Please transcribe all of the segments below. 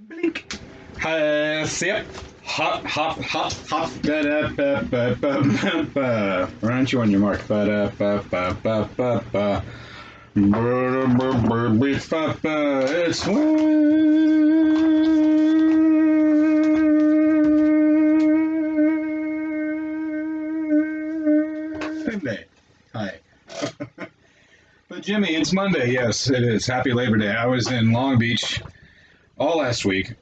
Blink. Yep. Hop, hop, hop, hop. Ba-da-ba-ba-ba-ba-ba. Why aren't you on your mark? Ba-da-ba-ba-ba-ba-ba. Ba-da-ba-ba-ba-ba. It's Wednesday. Hi. But Jimmy, it's Monday. Yes, it is. Happy Labor Day. I was in Long Beach all last week,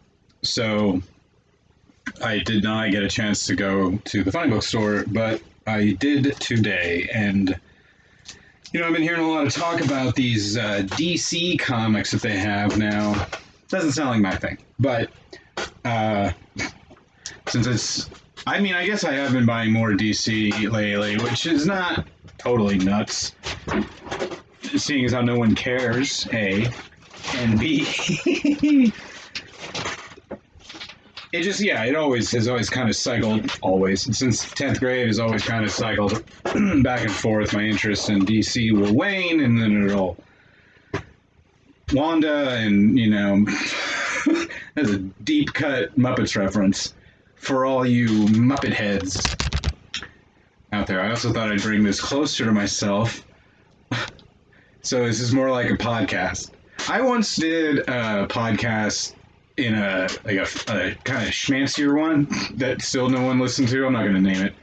so I did not get a chance to go to the funny book store, but I did today. And, I've been hearing a lot of talk about these DC comics that they have now. Doesn't sound like my thing, but uh, since I guess I have been buying more DC lately, which is not totally nuts, seeing as how no one cares, A, and B. It always has always kind of cycled, since 10th grade has always kind of cycled back and forth. My interest in DC will wane, and then it'll Wanda, and, there's a deep cut Muppets reference for all you Muppet heads out there. I also thought I'd bring this closer to myself. So this is more like a podcast. I once did a podcast in a kind of schmancier one that still no one listened to. I'm not going to name it.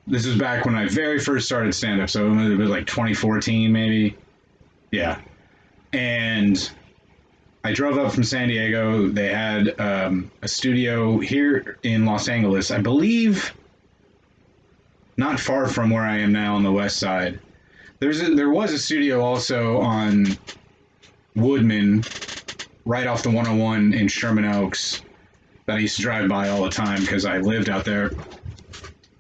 This was back when I very first started stand-up, so it was like 2014 maybe. Yeah. And I drove up from San Diego. They had a studio here in Los Angeles, I believe, not far from where I am now on the west side. There was a studio also on Woodman, right off the 101 in Sherman Oaks, that I used to drive by all the time because I lived out there. And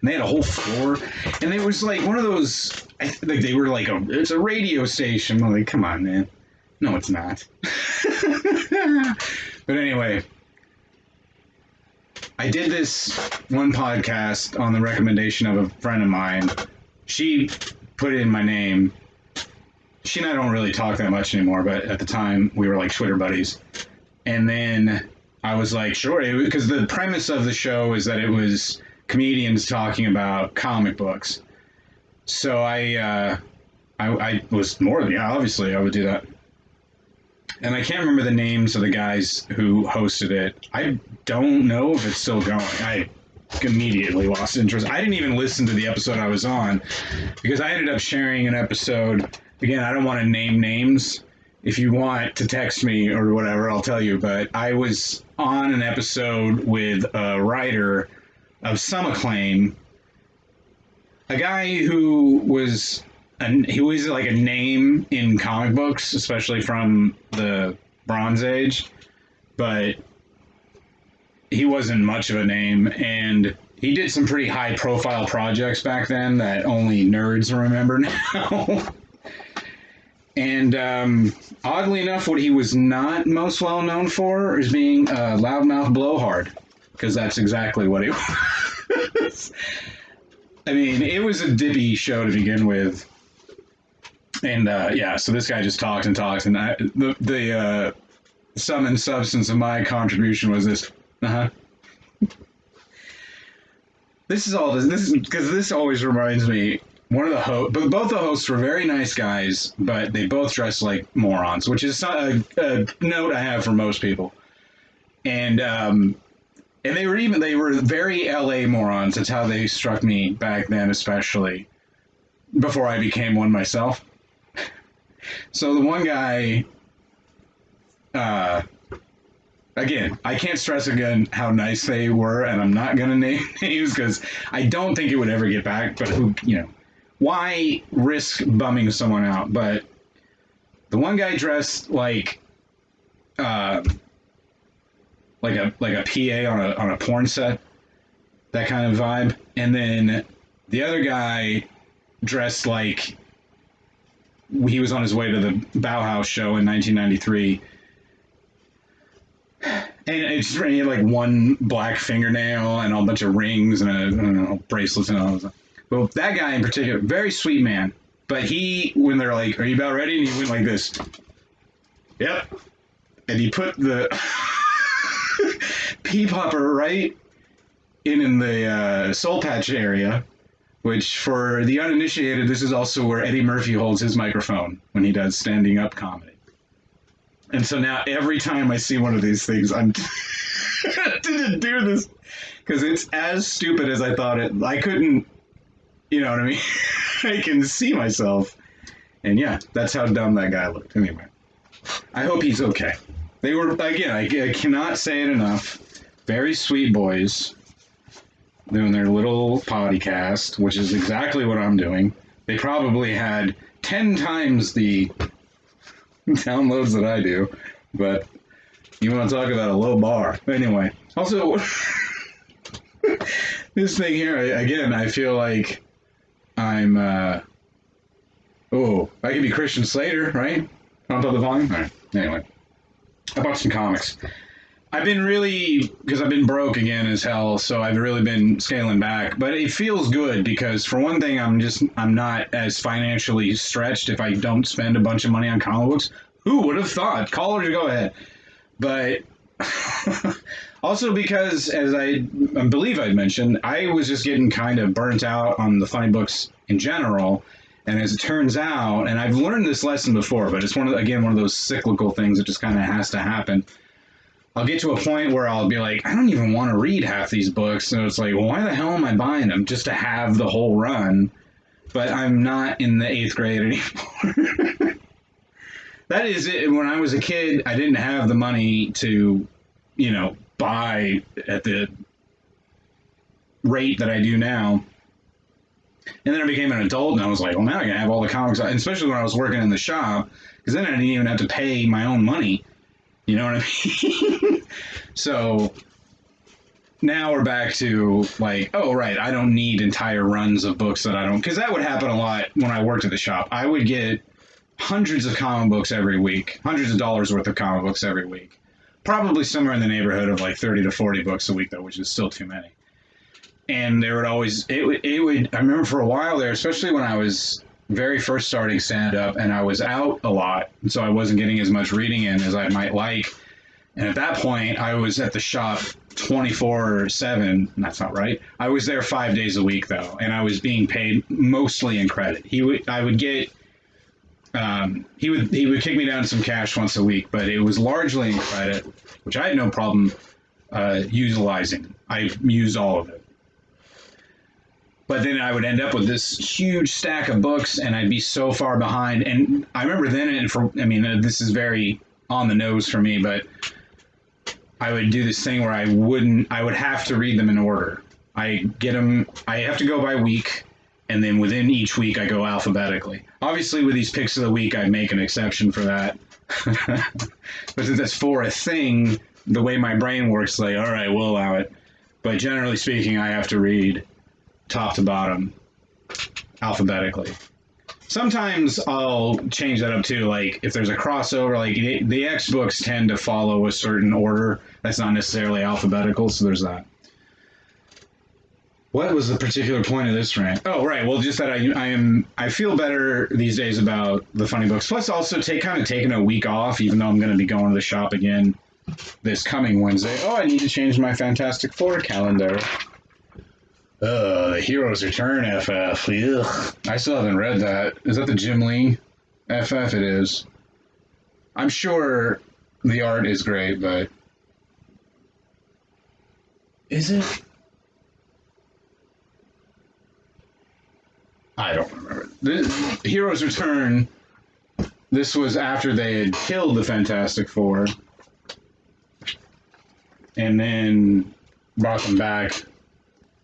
they had a whole floor, and it was like one of those. They were like it's a radio station. I'm like, come on, man. No, it's not. But anyway, I did this one podcast on the recommendation of a friend of mine. She put in my name. She and I don't really talk that much anymore, but at the time we were like Twitter buddies. And then I was like, sure, because the premise of the show is that it was comedians talking about comic books. So I was more than, obviously I would do that. And I can't remember the names of the guys who hosted it. I don't know if it's still going. I immediately lost interest. I didn't even listen to the episode I was on because I ended up sharing an episode. Again, I don't want to name names. If you want to text me or whatever, I'll tell you. But I was on an episode with a writer of some acclaim, a guy who was like a name in comic books, especially from the Bronze Age, but he wasn't much of a name, and he did some pretty high-profile projects back then that only nerds remember now. And oddly enough, what he was not most well known for is being a loudmouth blowhard, because that's exactly what he was. I mean, it was a dippy show to begin with. And so this guy just talked and talked, and the sum and substance of my contribution was this. This is because this always reminds me. One of the both the hosts were very nice guys, but they both dressed like morons, which is a note I have for most people. And they were very LA morons. That's how they struck me back then, especially before I became one myself. So the one guy, again, I can't stress again how nice they were, and I'm not gonna name names because I don't think it would ever get back. But why risk bumming someone out? But the one guy dressed like a PA on a porn set, that kind of vibe, and then the other guy dressed like he was on his way to the Bauhaus show in 1993. And he had like one black fingernail and a bunch of rings and bracelets and all that. Well, that guy in particular, very sweet man. But when they're like, "Are you about ready?" and he went like this. Yep. and he put the pea popper right in the soul patch area, which for the uninitiated, this is also where Eddie Murphy holds his microphone when he does standing up comedy. And so now every time I see one of these things, I'm didn't do this because it's as stupid as I thought it. I couldn't, you know what I mean? I can see myself. And yeah, that's how dumb that guy looked. Anyway, I hope he's okay. They were, again, I cannot say it enough. Very sweet boys doing their little podcast, which is exactly what I'm doing. They probably had 10 times the downloads that I do, but you want to talk about a low bar. Anyway, also, this thing here, again, I feel like I'm, I could be Christian Slater, right? Pump up the volume? All right, anyway. I bought some comics. I've been really, because I've been broke again as hell, so I've really been scaling back. But it feels good because, for one thing, I'm not as financially stretched if I don't spend a bunch of money on comic books. Who would have thought? Call or go ahead. But also because, as I believe I'd mentioned, I was just getting kind of burnt out on the funny books in general. And as it turns out, and I've learned this lesson before, but it's one of those cyclical things that just kind of has to happen. I'll get to a point where I'll be like, I don't even want to read half these books. So it's like, well, why the hell am I buying them? Just to have the whole run. But I'm not in the 8th grade anymore. That is it. When I was a kid, I didn't have the money to, buy at the rate that I do now. And then I became an adult, and I was like, well, now I can have all the comics, and especially when I was working in the shop, because then I didn't even have to pay my own money. You know what I mean? So now we're back to like, oh, right, I don't need entire runs of books that I don't, because that would happen a lot when I worked at the shop. I would get hundreds of comic books every week, hundreds of dollars worth of comic books every week. Probably somewhere in the neighborhood of like 30 to 40 books a week, though, which is still too many. And there would always, I remember for a while there, especially when I was very first starting stand-up and I was out a lot, and so I wasn't getting as much reading in as I might like. And at that point, I was at the shop 24/7. That's not right. I was there 5 days a week, though, and I was being paid mostly in credit. He would kick me down some cash once a week, but it was largely in credit, which I had no problem utilizing. I used all of it. But then I would end up with this huge stack of books, and I'd be so far behind. And I remember then, this is very on the nose for me, but I would do this thing where I would have to read them in order. I have to go by week, and then within each week I go alphabetically. Obviously, with these picks of the week, I'd make an exception for that. But since that's for a thing, the way my brain works, like, all right, we'll allow it. But generally speaking, I have to read top to bottom alphabetically. Sometimes I'll change that up too, like if there's a crossover, like the X books tend to follow a certain order that's not necessarily alphabetical, so there's that. What was the particular point of this rant? Oh, right. Well, just that I feel better these days about the funny books. Plus, also taking a week off, even though I'm going to be going to the shop again this coming Wednesday. Oh, I need to change my Fantastic Four calendar. The Heroes Return FF. Ugh. I still haven't read that. Is that the Jim Lee FF? It is. I'm sure the art is great, but is it? I don't remember. The Heroes Return, this was after they had killed the Fantastic Four and then brought them back.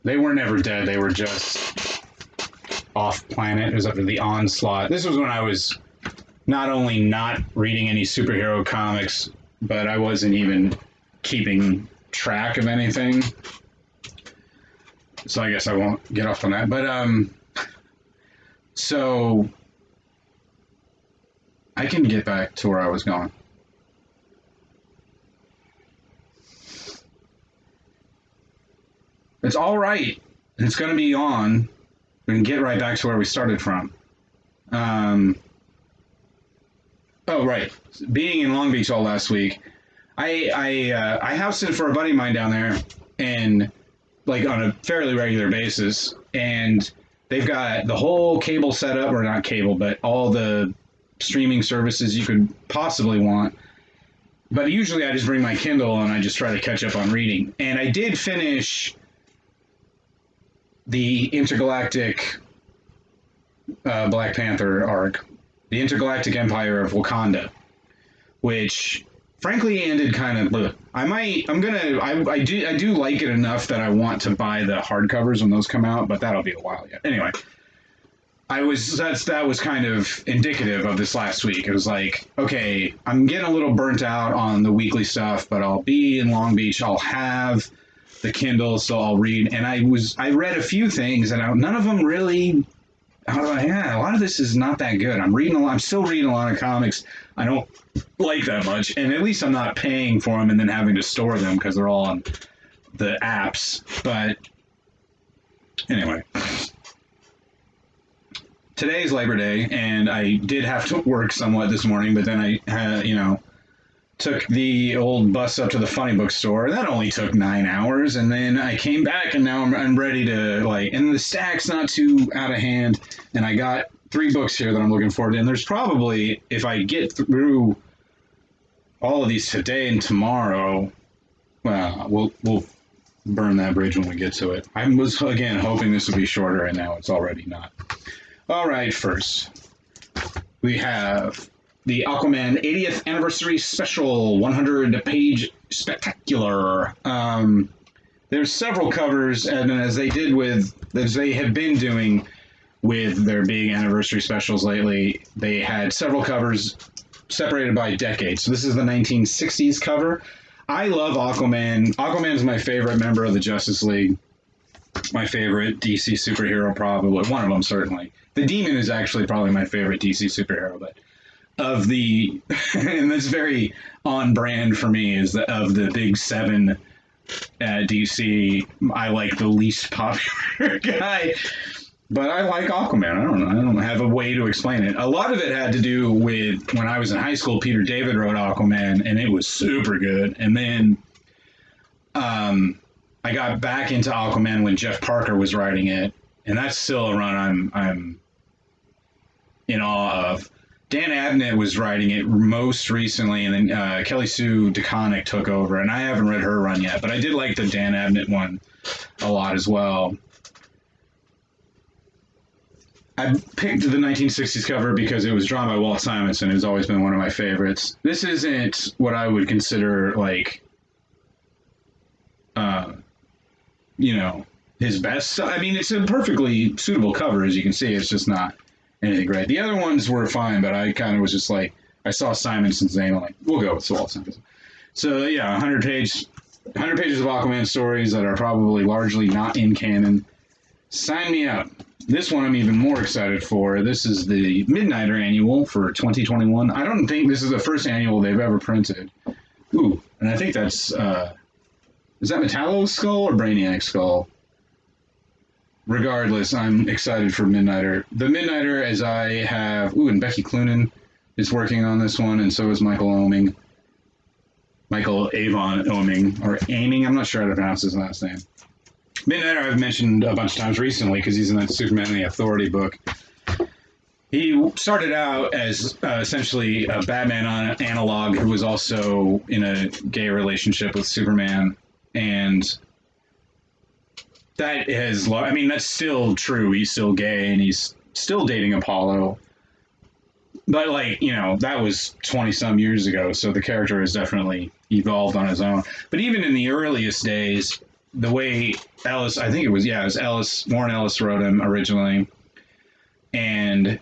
They were never dead. They were just off planet. It was after the Onslaught. This was when I was not only not reading any superhero comics, but I wasn't even keeping track of anything. So I guess I won't get off on that. But, so I can get back to where I was going. It's all right. It's going to be on. We can get right back to where we started from. Oh, right. Being in Long Beach all last week, I house sit for a buddy of mine down there, and like on a fairly regular basis, and they've got the whole cable setup, or not cable, but all the streaming services you could possibly want. But usually I just bring my Kindle and I just try to catch up on reading. And I did finish the Intergalactic Black Panther arc, the Intergalactic Empire of Wakanda, which frankly ended kind of. I do like it enough that I want to buy the hardcovers when those come out, but that'll be a while yet. Anyway, that was kind of indicative of this last week. It was like, okay, I'm getting a little burnt out on the weekly stuff, but I'll be in Long Beach. I'll have the Kindle, so I'll read. And I read a few things, and none of them really. Yeah, a lot of this is not that good. I'm still reading a lot of comics I don't like that much, and at least I'm not paying for them and then having to store them because they're all on the apps. But anyway. Today's Labor Day, and I did have to work somewhat this morning, but then I took the old bus up to the funny book store. That only took 9 hours, and then I came back, and now I'm ready to, and the stack's not too out of hand, and I got 3 books here that I'm looking forward to, and there's probably, if I get through all of these today and tomorrow, well, we'll burn that bridge when we get to it. I was, again, hoping this would be shorter, and now it's already not. All right, first, we have the Aquaman 80th Anniversary Special 100-page spectacular. There's several covers, and as they have been doing with their big anniversary specials lately, they had several covers separated by decade. So this is the 1960s cover. I love Aquaman. Aquaman's my favorite member of the Justice League. My favorite DC superhero, probably. One of them, certainly. The Demon is actually probably my favorite DC superhero, but of the, and that's very on brand for me, is of the big 7 at DC, I like the least popular guy. But I like Aquaman. I don't know. I don't have a way to explain it. A lot of it had to do with when I was in high school, Peter David wrote Aquaman, and it was super good. And then I got back into Aquaman when Jeff Parker was writing it, and that's still a run I'm in awe of. Dan Abnett was writing it most recently, and then Kelly Sue DeConnick took over, and I haven't read her run yet, but I did like the Dan Abnett one a lot as well. I picked the 1960s cover because it was drawn by Walt Simonson, who's always been one of my favorites. This isn't what I would consider, his best. I mean, it's a perfectly suitable cover, as you can see. It's just not anything great. The other ones were fine, but I kind of was just like, I saw Simonson's name, I'm like, we'll go with Walt Simonson. So, yeah, 100 pages of Aquaman stories that are probably largely not in canon. Sign me up. This one I'm even more excited for. This is the Midnighter Annual for 2021. I don't think this is the first annual they've ever printed. Ooh, and I think that's, is that Metallo's skull or Brainiac's skull? Regardless, I'm excited for Midnighter. The Midnighter, as I have... Ooh, and Becky Cloonan is working on this one, and so is Michael Oeming. Michael Avon Oeming, or Aiming, I'm not sure how to pronounce his last name. Midnighter I've mentioned a bunch of times recently because he's in that Superman and the Authority book. He started out as essentially a Batman analog who was also in a gay relationship with Superman, and that has, I mean, that's still true. He's still gay and he's still dating Apollo. But, that was 20-some years ago, so the character has definitely evolved on his own. But even in the earliest days, the way Ellis, I think it was Ellis, Warren Ellis wrote him originally. And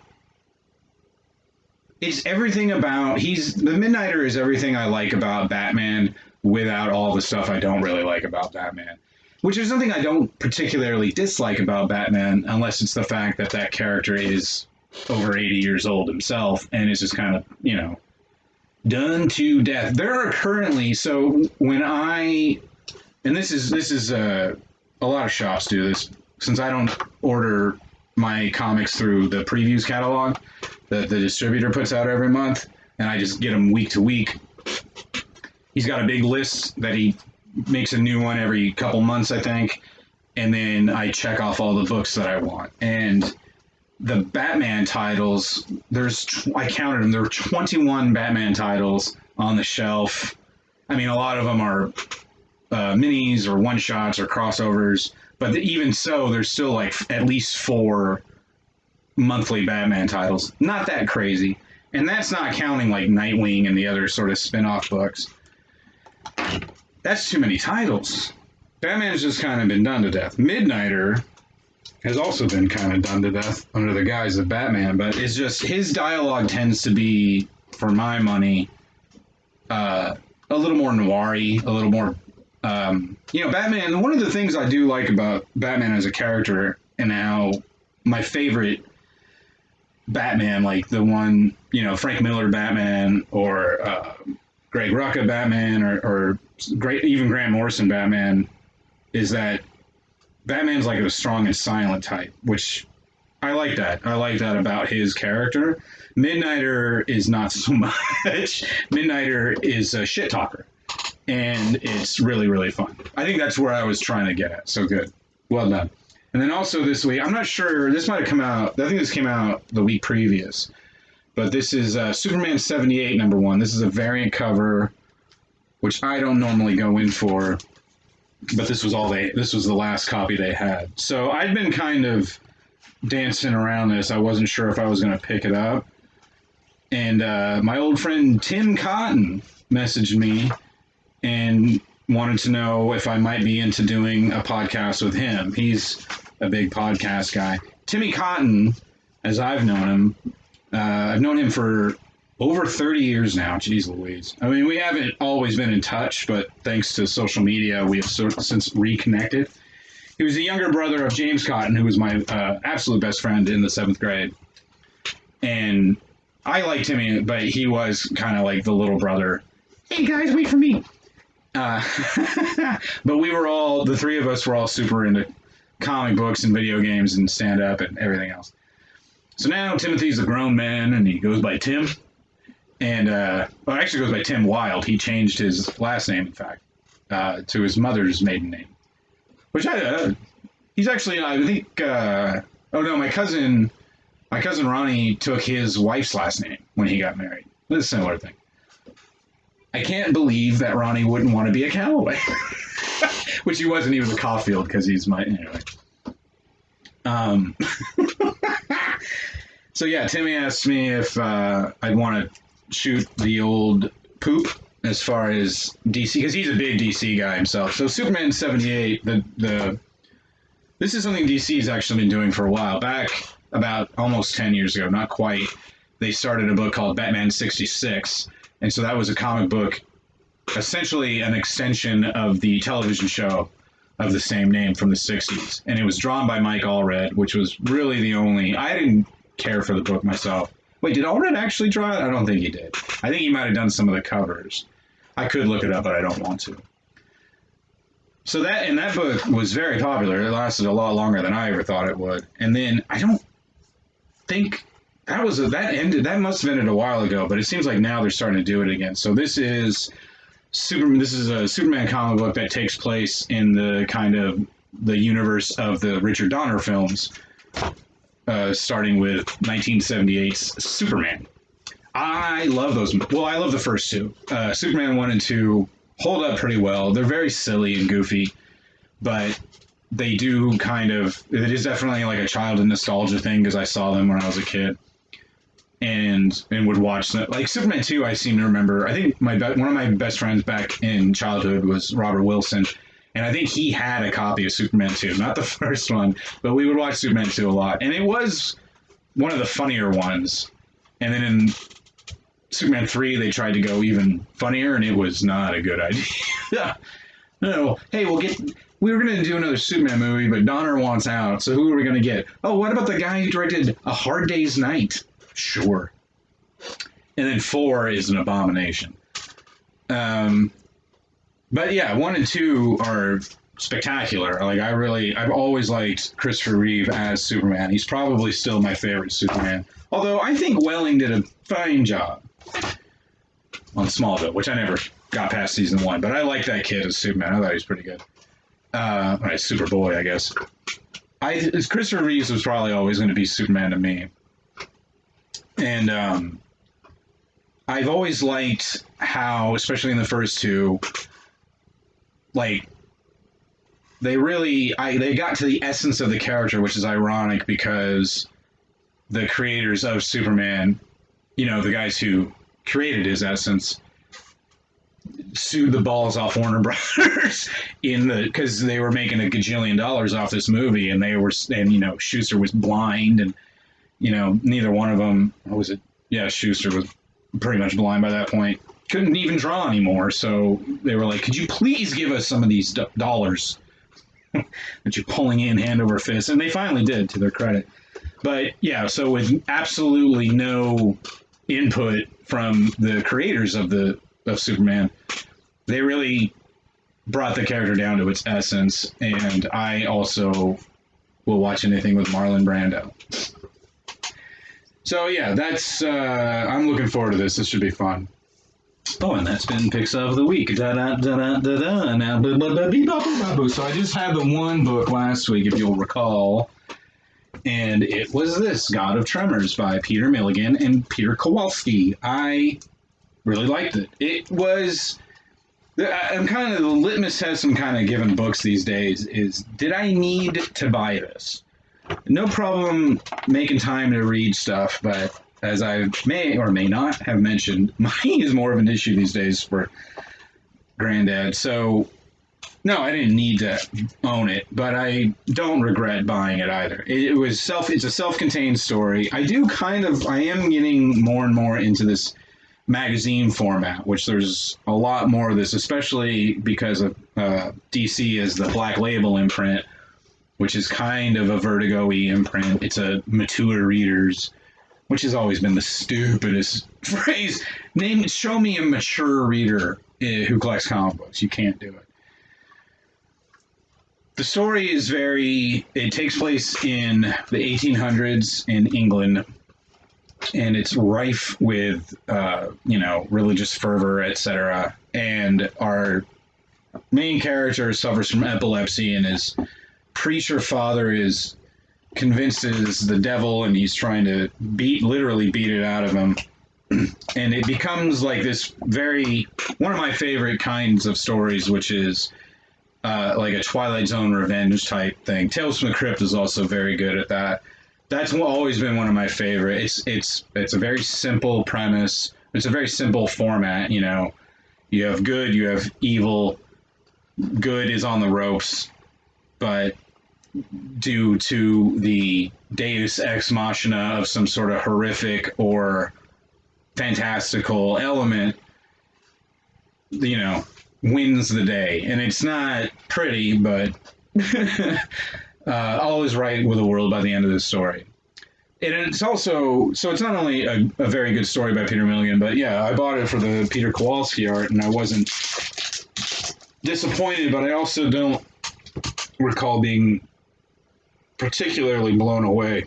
it's everything about, the Midnighter is everything I like about Batman without all the stuff I don't really like about Batman. Which is something I don't particularly dislike about Batman, unless it's the fact that that character is over 80 years old himself and is just kind of, done to death. There are currently, so when and this is a lot of shops do this, since I don't order my comics through the previews catalog that the distributor puts out every month, and I just get them week to week. he's got a big list that he makes a new one every couple months, I think. And then I check off all the books that I want. And the Batman titles, I counted them, there were 21 Batman titles on the shelf. I mean, a lot of them are minis or one-shots or crossovers. But even so, there's still like at least 4 monthly Batman titles. Not that crazy. And that's not counting like Nightwing and the other sort of spin-off books. That's too many titles. Batman's just kind of been done to death. Midnighter has also been kind of done to death under the guise of Batman, but it's just his dialogue tends to be, for my money, a little more noir-y, a little more, Batman, one of the things I do like about Batman as a character and how my favorite Batman, like the one, Frank Miller Batman or Greg Rucka Batman or even Grant Morrison Batman, is that Batman's like a strong and silent type, which I like that. I like that about his character. Midnighter is not so much. Midnighter is a shit talker, and it's really, really fun. I think that's where I was trying to get at. So good. Well done. And then also this week, I'm not sure, this might have come out, I think this came out the week previous, but this is Superman 78 #1. This is a variant cover, which I don't normally go in for, but this was the last copy they had. So I'd been kind of dancing around this. I wasn't sure if I was going to pick it up. And my old friend Tim Cotton messaged me and wanted to know if I might be into doing a podcast with him. He's a big podcast guy. Timmy Cotton, as I've known him for over 30 years now. Jeez Louise. I mean, we haven't always been in touch, but thanks to social media, we have since reconnected. He was the younger brother of James Cotton, who was my absolute best friend in the 7th grade. And I liked him, but he was kind of like the little brother. Hey guys, wait for me. But the 3 of us were all super into comic books and video games and stand-up and everything else. So now Timothy's a grown man, and he goes by Tim. And, actually goes by Tim Wilde. He changed his last name, in fact, to his mother's maiden name. Which he's actually, I think, my cousin Ronnie took his wife's last name when he got married. It's a similar thing. I can't believe that Ronnie wouldn't want to be a Callaway. Which he wasn't, he was a Caulfield, because he's anyway. So yeah, Timmy asked me if I'd want to shoot the old poop as far as DC, because he's a big DC guy himself. So Superman 78, this is something DC's actually been doing for a while. Back about almost 10 years ago, not quite, they started a book called Batman 66. And so that was a comic book, essentially an extension of the television show of the same name from the 60s. And it was drawn by Mike Allred, which was really the only... I didn't care for the book myself. Wait, did Allred actually draw it? I don't think he did. I think he might have done some of the covers. I could look it up, but I don't want to. So that book was very popular. It lasted a lot longer than I ever thought it would. And then I don't think... that ended. That must have ended a while ago, but it seems like now they're starting to do it again. So this is a Superman comic book that takes place in the kind of the universe of the Richard Donner films, starting with 1978's Superman. I love those. Well, I love the first 2. Superman 1 and 2 hold up pretty well. They're very silly and goofy, but they do kind of... It is definitely like a childhood nostalgia thing, because I saw them when I was a kid. And would watch them. Like Superman 2, I seem to remember. I think one of my best friends back in childhood was Robert Wilson, and I think he had a copy of Superman 2, not the first one, but we would watch Superman 2 a lot, and it was one of the funnier ones. And then in Superman 3, they tried to go even funnier, and it was not a good idea. No, hey, we were going to do another Superman movie, but Donner wants out, so who are we going to get? Oh, what about the guy who directed A Hard Day's Night? Sure. And then 4 is an abomination. But yeah, 1 and 2 are spectacular. Like I've always liked Christopher Reeve as Superman. He's probably still my favorite Superman. Although I think Welling did a fine job. on Smallville, which I never got past season 1. But I like that kid as Superman. I thought he was pretty good. Right, Superboy, I guess. Christopher Reeves was probably always going to be Superman to me. And I've always liked how, especially in the first two, like, they got to the essence of the character, which is ironic because the creators of Superman, the guys who created his essence, sued the balls off Warner Brothers because they were making a gajillion dollars off this movie, and Schuster was blind, and neither one of them was it. Yeah, Schuster was pretty much blind by that point. Couldn't even draw anymore, so they were like, "Could you please give us some of these dollars that you're pulling in hand over fist?" And they finally did, to their credit. But yeah, so with absolutely no input from the creators of Superman, they really brought the character down to its essence. And I also will watch anything with Marlon Brando. So yeah, that's I'm looking forward to this. This should be fun. Oh, and that's been Picks of the Week. Da da da da da da. Now, so I just had the one book last week, if you'll recall, and it was this, God of Tremors by Peter Milligan and Peter Kowalski. I really liked it. It was, I'm kind of, the litmus test I'm kind of giving books these days is, did I need to buy this? No problem making time to read stuff, but as I may or may not have mentioned, money is more of an issue these days for Granddad. So, no, I didn't need to own it, but I don't regret buying it either. It's a self-contained story. I am getting more and more into this magazine format, which there's a lot more of this, especially because of DC is the Black Label imprint, which is kind of a Vertigo-y imprint. It's a mature readers, which has always been the stupidest phrase. Show me a mature reader who collects comic books. You can't do it. The story is it takes place in the 1800s in England, and it's rife with, religious fervor, etc. And our main character suffers from epilepsy, and his preacher father is convinced it is the devil, and he's trying to literally beat it out of him. And it becomes like this one of my favorite kinds of stories, which is like a Twilight Zone revenge type thing. Tales from the Crypt is also very good at that. That's always been one of my favorites. It's a very simple premise. It's a very simple format. You have good, you have evil. Good is on the ropes, but due to the deus ex machina of some sort of horrific or fantastical element, wins the day. And it's not pretty, but all is right with the world by the end of this story. And it's also, so it's not only a very good story by Peter Milligan, but yeah, I bought it for the Peter Kowalski art, and I wasn't disappointed, but I also don't recall being particularly blown away.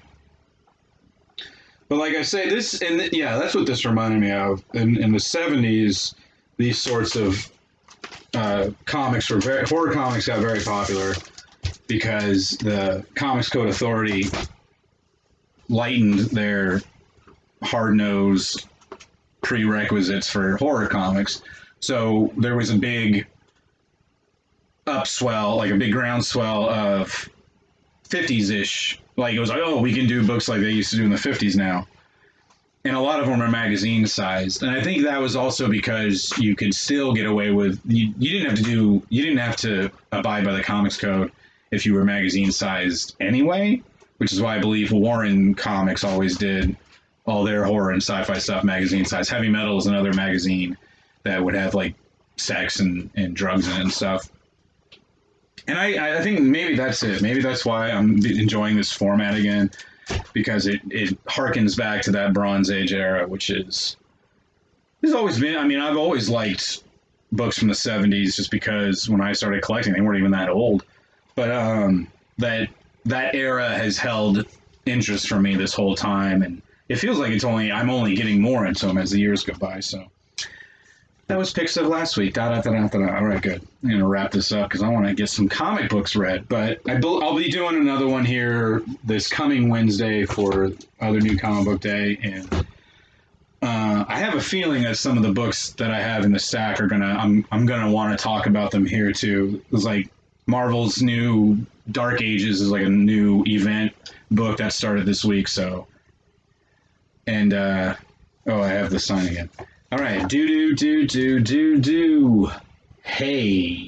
But like I say, that's what this reminded me of. In the 70s, these sorts of comics horror comics got very popular because the Comics Code Authority lightened their hard-nosed prerequisites for horror comics. So there was a big upswell, like a big groundswell of 50s-ish. Like, it was like, oh, we can do books like they used to do in the 50s now. And a lot of them are magazine-sized. And I think that was also because you could still get away with, you didn't have to abide by the Comics Code if you were magazine-sized anyway, which is why I believe Warren Comics always did all their horror and sci-fi stuff magazine-sized. Heavy Metal is another magazine that would have, like, sex and drugs in it and stuff. And I think maybe that's it. Maybe that's why I'm enjoying this format again, because it harkens back to that Bronze Age era, which has always been, I've always liked books from the 70s just because when I started collecting, they weren't even that old. But that era has held interest for me this whole time, and it feels like I'm only getting more into them as the years go by. So That was picks of last week. Da, da, da, da, da, da. All right, good. I'm going to wrap this up because I want to get some comic books read. But I'll be doing another one here this coming Wednesday for Other New Comic Book Day. And I have a feeling that some of the books that I have in the stack are I'm gonna want to talk about them here too. It's like Marvel's new Dark Ages is like a new event book that started this week. So, and oh, I have the sign again. All right, do. Hey.